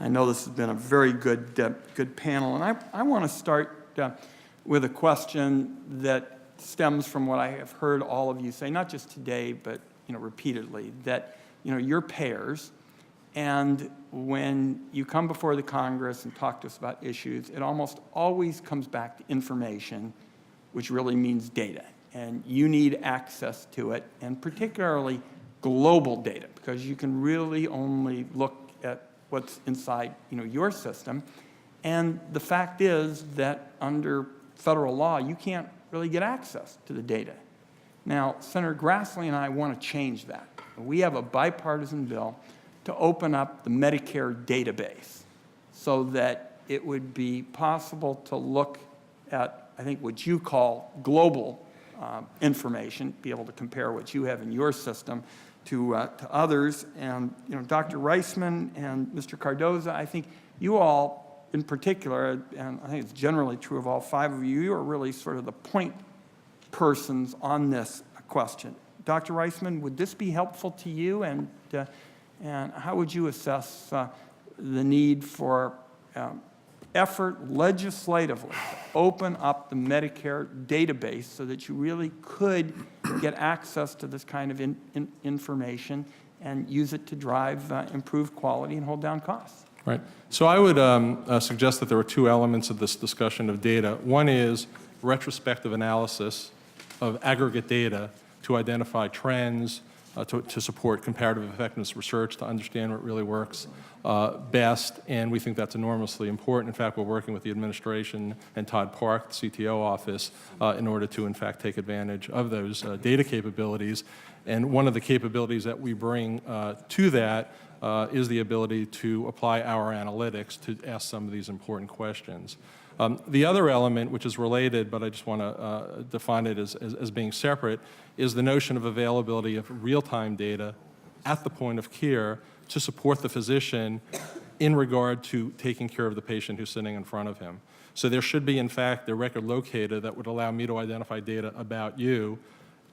I know this has been a very good panel, and I want to start with a question that stems from what I have heard all of you say, not just today, but repeatedly, that you're payers, and when you come before the Congress and talk to us about issues, it almost always comes back to information, which really means data, and you need access to it, and particularly global data, because you can really only look at what's inside your system. And the fact is that under federal law, you can't really get access to the data. Now, Senator Grassley and I want to change that. We have a bipartisan bill to open up the Medicare database so that it would be possible to look at, I think, what you call global information, be able to compare what you have in your system to others. And Dr. Reisman and Mr. Cardoza, I think you all in particular, and I think it's generally true of all five of you, you are really sort of the point persons on this question. Dr. Reisman, would this be helpful to you, and how would you assess the need for effort legislatively to open up the Medicare database so that you really could get access to this kind of information and use it to drive improved quality and hold down costs? Right. So I would suggest that there are two elements of this discussion of data. One is retrospective analysis of aggregate data to identify trends, to support comparative effectiveness research, to understand what really works best, and we think that's enormously important. In fact, we're working with the administration and Todd Park, the CTO office, in order to, in fact, take advantage of those data capabilities. And one of the capabilities that we bring to that is the ability to apply our analytics to ask some of these important questions. The other element, which is related, but I just want to define it as being separate, is the notion of availability of real-time data at the point of care to support the physician in regard to taking care of the patient who's sitting in front of him. So there should be, in fact, a record locator that would allow me to identify data about you,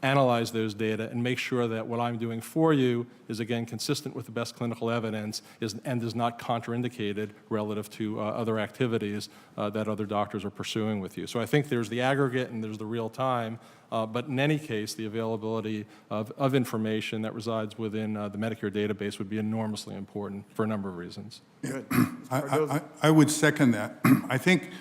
analyze those data, and make sure that what I'm doing for you is, again, consistent with the best clinical evidence and is not contraindicated relative to other activities that other doctors are pursuing with you. So I think there's the aggregate and there's the real time, but in any case, the availability of information that resides within the Medicare database would be enormously important for a number of reasons. Good. I would second that. I think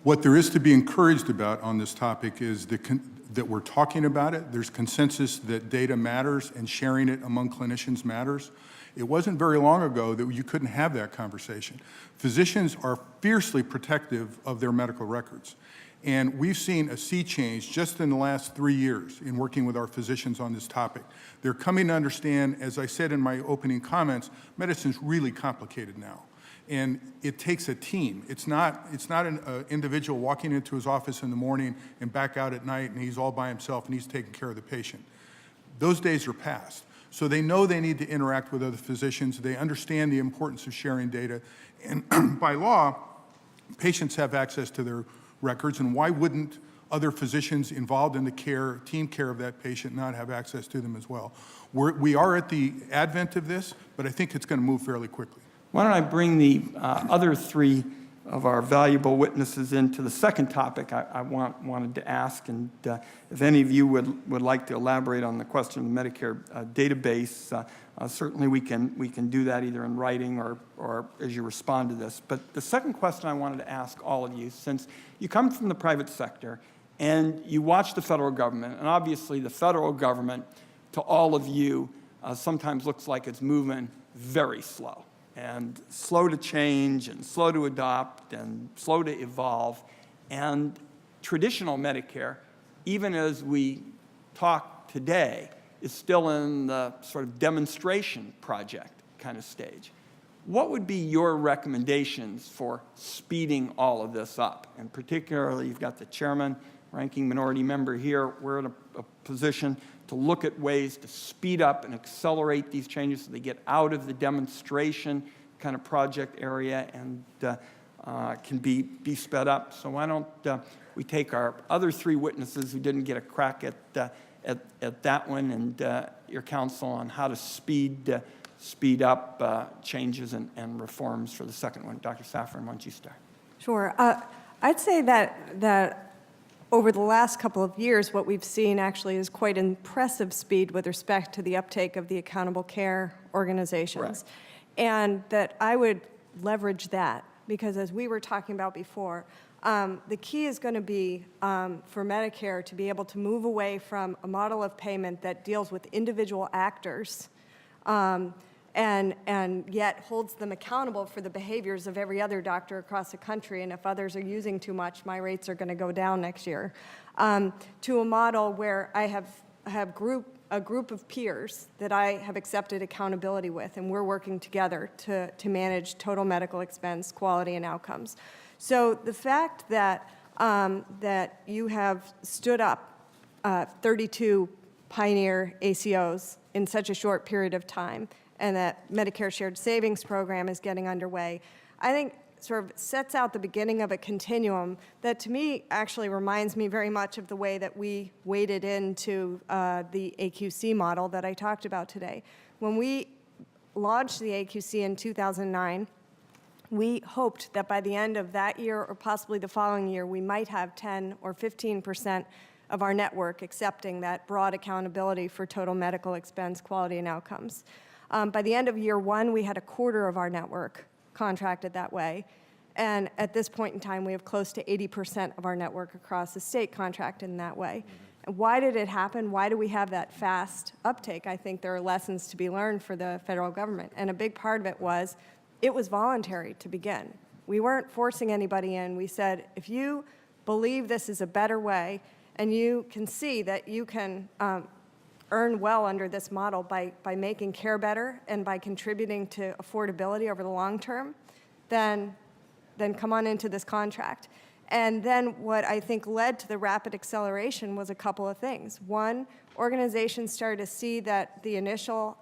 what there is to be encouraged about on this topic is that we're talking about it. There's consensus that data matters and sharing it among clinicians matters. It wasn't very long ago that you couldn't have that conversation. Physicians are fiercely protective of their medical records. And we've seen a sea change just in the last 3 years in working with our physicians on this topic. They're coming to understand, as I said in my opening comments, medicine's really complicated now. And it takes a team. It's not an individual walking into his office in the morning and back out at night and he's all by himself and he's taking care of the patient. Those days are past. So they know they need to interact with other physicians. They understand the importance of sharing data. And by law, patients have access to their records, and why wouldn't other physicians involved in the team care of that patient not have access to them as well? We are at the advent of this, but I think it's going to move fairly quickly. Why don't I bring the other three of our valuable witnesses into the second topic I wanted to ask, and if any of you would like to elaborate on the question of the Medicare database, certainly we can do that either in writing or as you respond to this. But the second question I wanted to ask all of you, since you come from the private sector and you watch the federal government, and obviously the federal government to all of you sometimes looks like it's moving very slow, and slow to change, and slow to adopt, and slow to evolve. And traditional Medicare, even as we talk today, is still in the sort of demonstration project kind of stage. What would be your recommendations for speeding all of this up? And particularly, you've got the chairman, ranking minority member here. We're in a position to look at ways to speed up and accelerate these changes so they get out of the demonstration kind of project area and can be sped up. So why don't we take our other three witnesses who didn't get a crack at that one, and your counsel on how to speed speed up changes and reforms for the second one. Dr. Safran, why don't you start? Sure. I'd say that over the last couple of years, what we've seen actually is quite impressive speed with respect to the uptake of the accountable care organizations. Right. And that I would leverage that, because as we were talking about before, the key is going to be for Medicare to be able to move away from a model of payment that deals with individual actors and yet holds them accountable for the behaviors of every other doctor across the country. And if others are using too much, my rates are going to go down next year. To a model where I have a group of peers that I have accepted accountability with, and we're working together to manage total medical expense, quality, and outcomes. So the fact that that you have stood up 32 pioneer ACOs in such a short period of time, and that Medicare Shared Savings Program is getting underway, I think sort of sets out the beginning of a continuum that to me actually reminds me very much of the way that we waded into the AQC model that I talked about today. When we launched the AQC in 2009, we hoped that by the end of that year or possibly the following year, we might have 10 or 15% of our network accepting that broad accountability for total medical expense, quality, and outcomes. By the end of year one, we had a quarter of our network contracted that way. And at this point in time, we have close to 80% of our network across the state contracted in that way. And why did it happen? Why do we have that fast uptake? I think there are lessons to be learned for the federal government. And a big part of it was voluntary to begin. We weren't forcing anybody in. We said, if you believe this is a better way and you can see that you can earn well under this model by making care better and by contributing to affordability over the long term, then come on into this contract. And then what I think led to the rapid acceleration was a couple of things. One, organizations started to see that the initial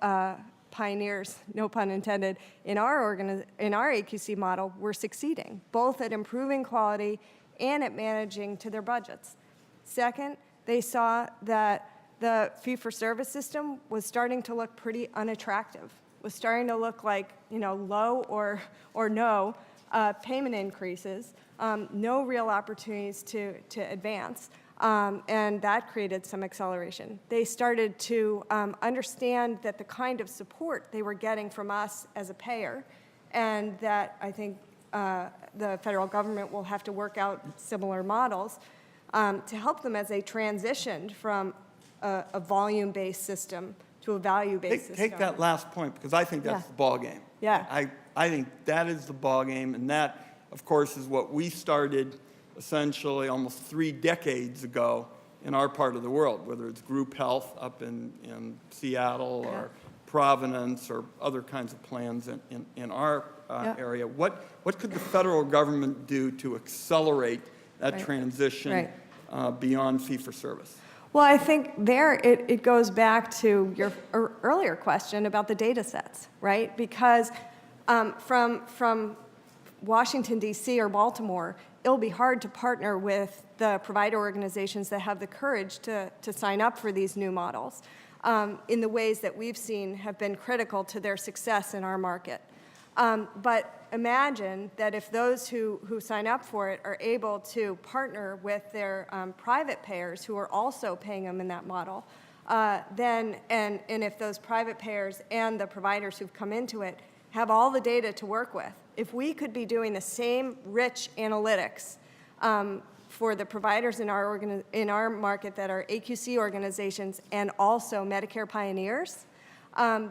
pioneers, no pun intended, in our AQC model were succeeding, both at improving quality and at managing to their budgets. Second, they saw that the fee-for-service system was starting to look pretty unattractive, was starting to look like, low or no payment increases, no real opportunities to advance, and that created some acceleration. They started to understand that the kind of support they were getting from us as a payer, and that I think the federal government will have to work out similar models to help them as they transitioned from a volume-based system to a value-based system. Take that last point, because I think that's the ball game. Yeah. I think that is the ball game, and that, of course, is what we started essentially almost 3 decades ago in our part of the world, whether it's group health up in Seattle or Providence or other kinds of plans in our area. What could the federal government do to accelerate that transition beyond fee-for-service? Well, I think there it goes back to your earlier question about the data sets, right? Because from Washington, D.C. or Baltimore, it'll be hard to partner with the provider organizations that have the courage to sign up for these new models in the ways that we've seen have been critical to their success in our market. But imagine that if those who sign up for it are able to partner with their private payers who are also paying them in that model, and if those private payers and the providers who've come into it have all the data to work with, if we could be doing the same rich analytics for the providers in our market that are AQC organizations and also Medicare pioneers,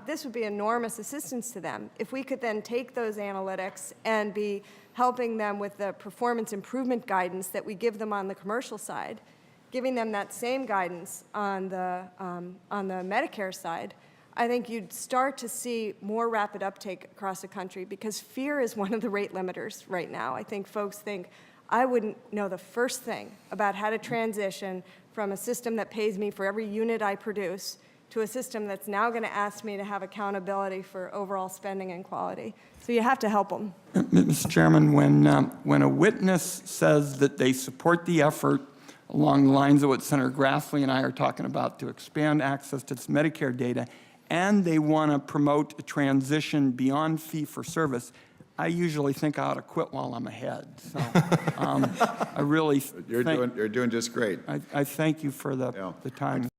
this would be enormous assistance to them. If we could then take those analytics and be helping them with the performance improvement guidance that we give them on the commercial side, giving them that same guidance on the Medicare side, I think you'd start to see more rapid uptake across the country, because fear is one of the rate limiters right now. I think folks think, I wouldn't know the first thing about how to transition from a system that pays me for every unit I produce to a system that's now going to ask me to have accountability for overall spending and quality. So you have to help them. Mr. Chairman, when a witness says that they support the effort along the lines of what Senator Grassley and I are talking about to expand access to this Medicare data, and they want to promote a transition beyond fee-for-service, I usually think I ought to quit while I'm ahead. So I really You're doing just great. I thank you for the time.